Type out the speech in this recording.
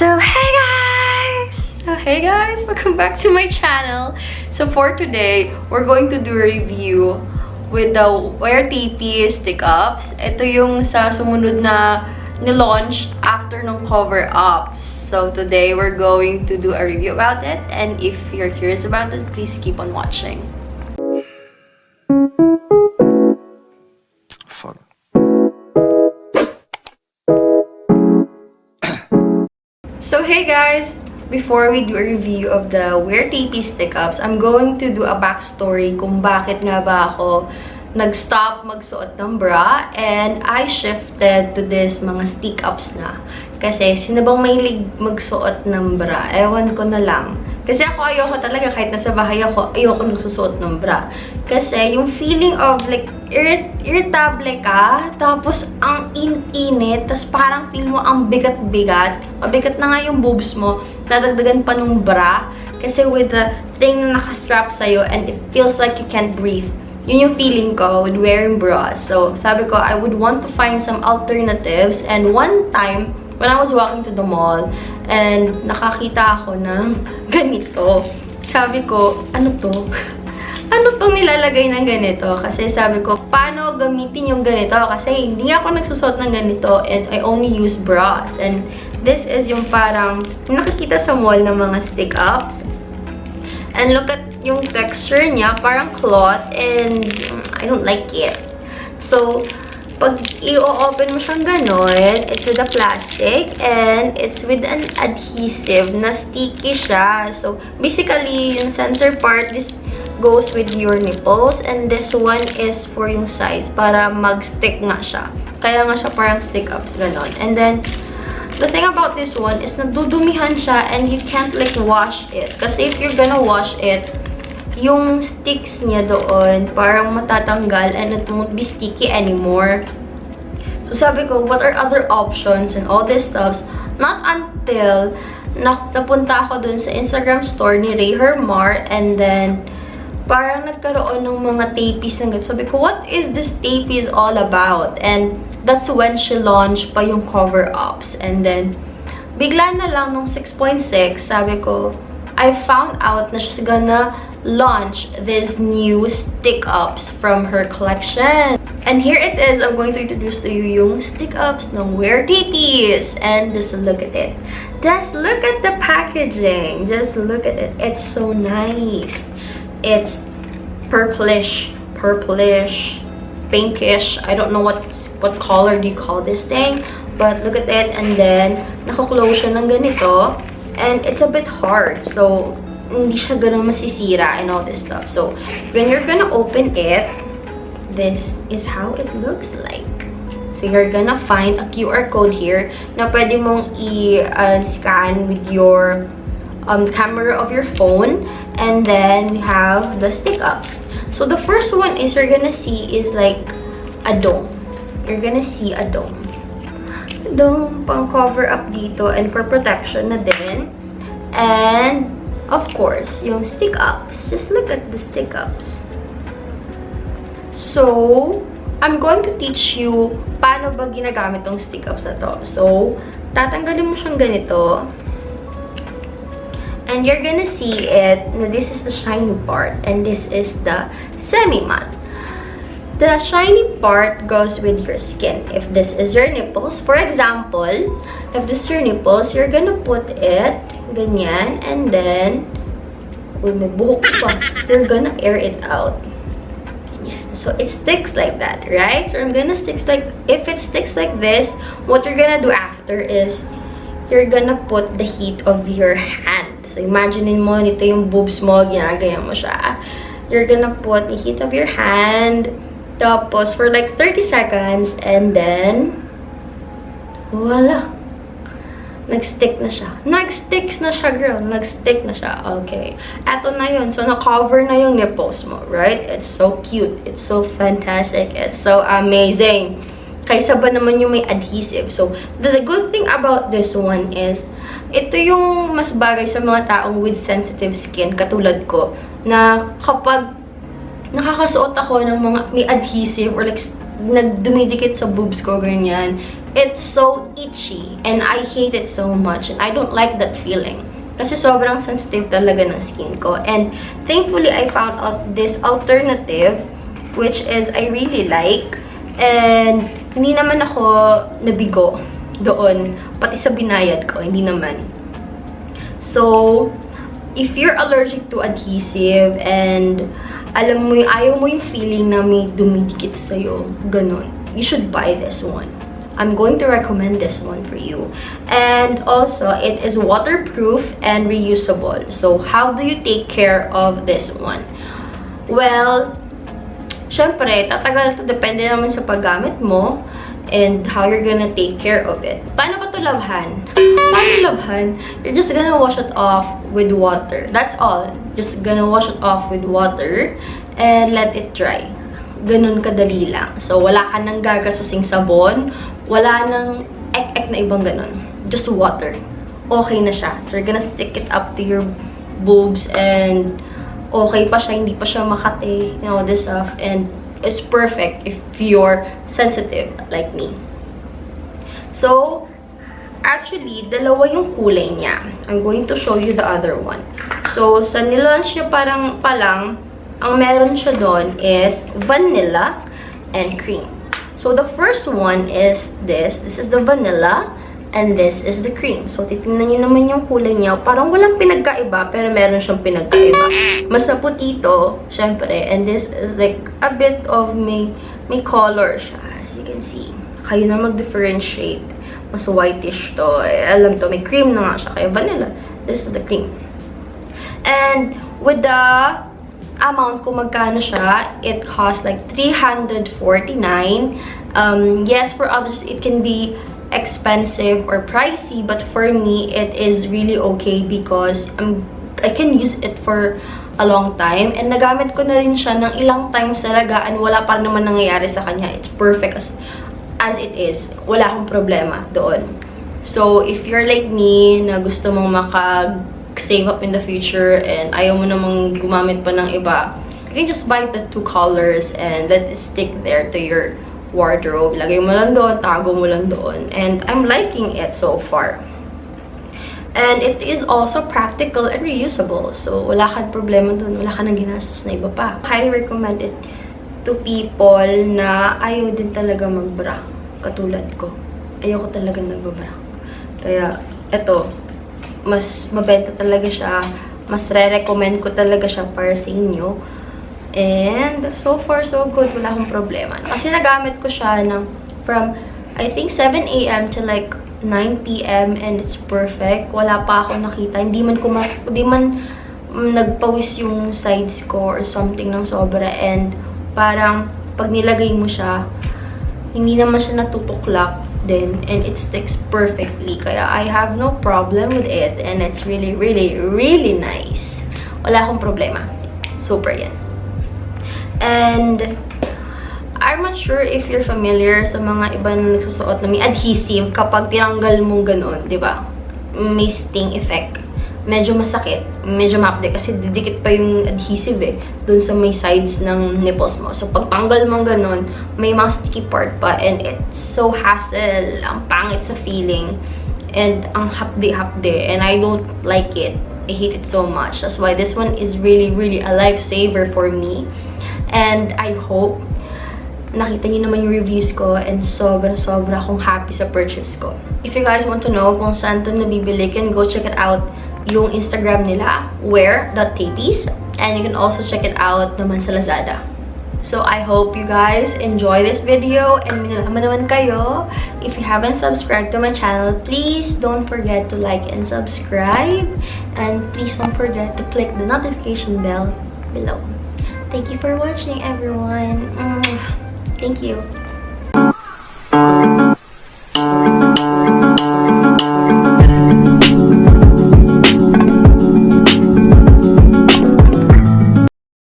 Hey guys! Welcome back to my channel. So for today, we're going to do a review with the TAPIES stick-ups. Ito yung sa sumunod na nilaunch after ng cover-up. So today, we're going to do a review about it. And if you're curious about it, please keep on watching. Fuck. So hey guys! Before we do a review of the TAPIES stick-ups, I'm going to do a backstory kung bakit nga ba ako nag-stop magsuot ng bra and I shifted to this mga stick-ups na. Kasi sino bang mahilig magsuot ng bra? Ewan ko na lang. Kasi ako ayoko talaga, kahit nasa bahay ako, ayoko nagsusuot ng bra. Kasi yung feeling of like, irritable ka, tapos ang init, tapos parang feel mo ang bigat-bigat. Mabigat na nga yung boobs mo, nadagdagan pa nung bra. Kasi with the thing na nakastrap sa'yo and it feels like you can't breathe. Yun yung feeling ko with wearing bras. So, sabi ko, I would want to find some alternatives. And one time, when I was walking to the mall, and nakakita ako ng ganito, sabi ko, ano to? Ano tong nilalagay ng ganito? Kasi sabi ko, paano gamitin yung ganito? Kasi hindi ako nagsusot ng ganito and I only use bras. And this is yung parang nakikita sa mall ng mga stick-ups. And look at yung texture niya, parang cloth, and I don't like it. So, pag i-open mo siyang ganon, it's with a plastic, and it's with an adhesive na sticky siya. So, basically, yung center part, this goes with your nipples, and this one is for yung sides, para mag-stick nga siya. Kaya nga siya parang stick-ups, ganon. And then, the thing about this one is nadudumihan siya and you can't like wash it. Kasi if you're gonna wash it, yung sticks niya doon parang matatanggal and it won't be sticky anymore. So sabi ko, what are other options and all this stuff? Not until napunta ako dun sa Instagram store ni Mayora, and then parang nagkaroon ng mga TAPIES ng ganito. Sabi ko, what is this TAPIES all about? And that's when she launched pa yung cover-ups. And then, bigla na lang nung 6.6, sabi ko, I found out na she's gonna launch this new stick-ups from her collection. And here it is. I'm going to introduce to you yung stick-ups ng TAPIES. And just look at it. Just look at the packaging. Just look at it. It's so nice. It's purplish, pinkish. I don't know what color do you call this thing, but look at it. And then naka-close siya ng ganito, and it's a bit hard, so hindi siya ganun masisira and all this stuff. So when you're gonna open it, this is how it looks like. So you're gonna find a QR code here na pwede mong i-scan with your camera of your phone, and then we have the stick-ups. So the first one is you're gonna see is like a dome. You're gonna see a dome. Dome, pang cover up dito and for protection na din. And of course, yung stick-ups. Just look at the stick-ups. So, I'm going to teach you paano ba ginagamit tong stick-ups na to. So, tatanggalin mo siyang ganito. And you're gonna see it. This is the shiny part, and this is the semi-matte. The shiny part goes with your skin. If this is your nipples, for example, if this is your nipples, you're gonna put it ganyan, and then, uy, may buhok pa. You're gonna air it out. So it sticks like that, right? So I'm gonna sticks like, if it sticks like this, what you're gonna do after is you're gonna put the heat of your hand. So imagine mo, nito yung boobs mo, ginagaya mo siya. You're gonna put the heat of your hand, tapos for like 30 seconds, and then, voila! Nag-stick na siya. Nag-stick na siya, girl. Nag-stick na siya. Okay. Eto na yun. So, na-cover na yung nipples mo, right? It's so cute. It's so fantastic. It's so amazing. Kaysa ba naman yung may adhesive. So, the good thing about this one is, ito yung mas bagay sa mga taong with sensitive skin, katulad ko, na kapag nakakasuot ako ng mga may adhesive or like dumidikit sa boobs ko, ganyan, it's so itchy and I hate it so much and I don't like that feeling. Kasi sobrang sensitive talaga ng skin ko. And thankfully, I found out this alternative which is I really like. And hindi naman ako nabigo doon. Pati sa binayad ko, hindi naman. So, if you're allergic to adhesive and alam mo, ayaw mo yung feeling na may dumidikit sa'yo, ganun, you should buy this one. I'm going to recommend this one for you. And also, it is waterproof and reusable. So, how do you take care of this one? Well, syempre, tatagal to. Depende naman sa paggamit mo and how you're gonna take care of it. Paano ba ito labhan? Paano labhan? You're just gonna wash it off with water. That's all. Just gonna wash it off with water and let it dry. Ganun kadali lang. So, wala ka nang gagasusing sabon. Wala nang ek-ek na ibang ganun. Just water. Okay na siya. So, you're gonna stick it up to your boobs and okay pa siya. Hindi pa siya makate. You know, this stuff. And it's perfect if you're sensitive like me. So, actually, dalawa yung kulay niya. I'm going to show you the other one. So, sa nilaunch niya parang palang, ang meron siya doon is vanilla and cream. So, the first one is this. This is the vanilla and this is the cream. So, titingnan niyo naman yung kulay niya. Parang walang pinagkaiba, pero meron siyang pinagkaiba. Mas maputi ito, syempre. And this is like a bit of may color siya. As you can see. Kayo na mag-differentiate. Mas whitish to. Alam to, may cream na nga siya. Kaya vanilla. This is the cream. And with the amount kung magkano siya, it costs like $349. Yes, for others, it can be expensive or pricey, but for me, it is really okay because I can use it for a long time. And nagamit ko na rin siya ng ilang times talaga and wala pa naman nangyayari sa kanya. It's perfect as it is. Wala akong problema doon. So, if you're like me, na gusto mong save up in the future and ayaw mo namang gumamit pa ng iba, you can just buy the two colors and let it stick there to your wardrobe. Lagay mo lang doon, tago mo lang doon. And I'm liking it so far. And it is also practical and reusable. So, wala kang problema doon. Wala ka nang ginastos na iba pa. Highly recommend it to people na ayaw din talaga magbra. Katulad ko. Ayaw ko talaga nagbabra. Kaya, eto, mas mabenta talaga siya. Mas re-recommend ko talaga siya para sa inyo. And so far, so good. Wala akong problema. Kasi nagamit ko siya from, I think, 7 AM to like 9 PM and it's perfect. Wala pa ako nakita. Hindi man nagpawis yung sides ko or something ng sobra. And parang, pag nilagay mo siya, hindi naman siya natutuklak din and it sticks perfectly. Kaya I have no problem with it and it's really, really, really nice. Wala akong problema. Super yan. And I'm not sure if you're familiar sa mga iba na nagsusuot na may adhesive kapag tinanggal mong ganun, di ba? May sting effect. Medyo masakit. Medyo mapde kasi didikit pa yung adhesive dun sa may sides ng nipples mo. So, pag tanggal mong ganun, may mga sticky part pa and it's so hassle. Ang pangit sa feeling. And ang hapde-hapde. And I don't like it. I hate it so much. That's why this one is really, really a lifesaver for me. And I hope nakita niyo naman yung reviews ko and sobra-sobra akong happy sa purchase ko. If you guys want to know kung saan ito nabibili, can go check it out yung Instagram nila, where.tapies, and you can also check it out naman sa Lazada. So, I hope you guys enjoy this video and minalaman naman kayo. If you haven't subscribed to my channel, please don't forget to like and subscribe. And please don't forget to click the notification bell below. Thank you for watching, everyone. Thank you.